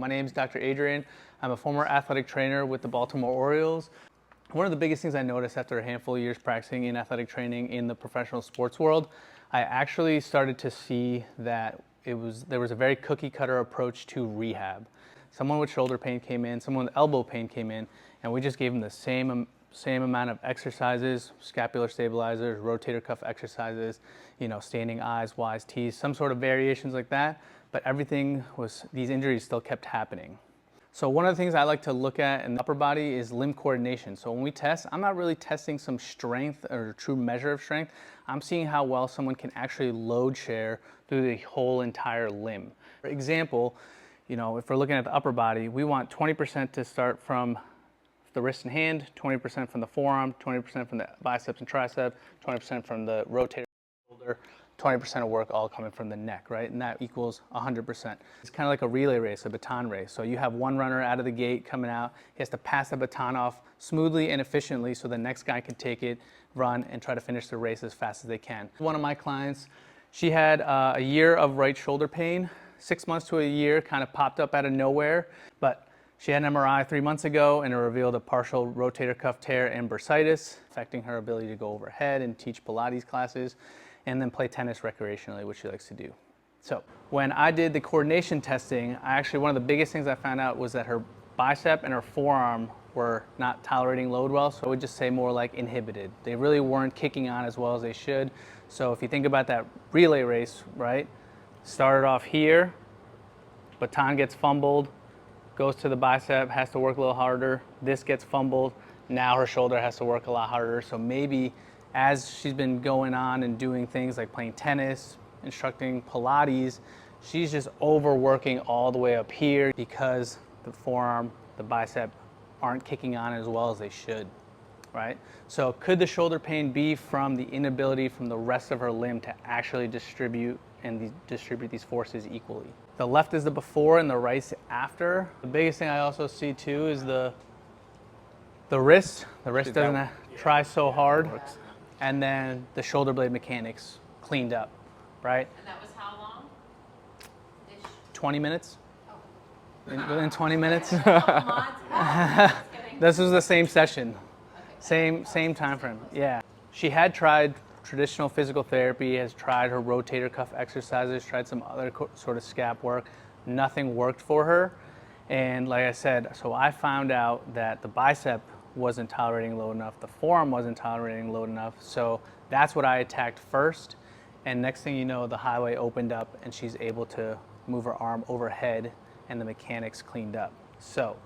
My name is Dr. Adrian. I'm a former athletic trainer with the Baltimore Orioles. One of the biggest things I noticed after a handful of years practicing in athletic training in the professional sports world, I actually started to see that there was a very cookie cutter approach to rehab. Someone with shoulder pain came in, someone with elbow pain came in, and we just gave them the same amount of exercises, scapular stabilizers, rotator cuff exercises, standing I's, Y's, T's, some sort of variations like that, but these injuries still kept happening. So one of the things I like to look at in the upper body is limb coordination. So when we test, I'm not really testing some strength or a true measure of strength. I'm seeing how well someone can actually load share through the whole entire limb. For example, if we're looking at the upper body, we want 20% to start from the wrist and hand, 20% from the forearm, 20% from the biceps and tricep, 20% from the rotator shoulder, 20% of work all coming from the neck, right? And that equals 100%. It's kind of like a relay race, a baton race. So you have one runner out of the gate coming out. He has to pass the baton off smoothly and efficiently so the next guy can take it, run, and try to finish the race as fast as they can. One of my clients, she had a year of right shoulder pain, 6 months to a year, kind of popped up out of nowhere, but she had an MRI 3 months ago and it revealed a partial rotator cuff tear and bursitis, affecting her ability to go overhead and teach Pilates classes, and then play tennis recreationally, which she likes to do. So when I did the coordination testing, one of the biggest things I found out was that her bicep and her forearm were not tolerating load well, so I would just say more like inhibited. They really weren't kicking on as well as they should. So if you think about that relay race, right? Started off here, baton gets fumbled, goes to the bicep, has to work a little harder. This gets fumbled. Now her shoulder has to work a lot harder. So maybe as she's been going on and doing things like playing tennis, instructing Pilates, she's just overworking all the way up here because the forearm, the bicep aren't kicking on as well as they should, right? So could the shoulder pain be from the inability from the rest of her limb to actually distribute these forces equally? The left is the before and the right's after. The biggest thing I also see too is the wrist. The wrist doesn't try so hard. And then the shoulder blade mechanics cleaned up, right? And that was how long? 20 minutes. Oh. Within 20 minutes. This This was the same session, same time frame. Yeah. She had tried traditional physical therapy, has tried her rotator cuff exercises, tried some other sort of scap work. Nothing worked for her. And like I said, so I found out that the bicep wasn't tolerating load enough, the forearm wasn't tolerating load enough, so that's what I attacked first, and next thing you know, the highway opened up and she's able to move her arm overhead and the mechanics cleaned up. So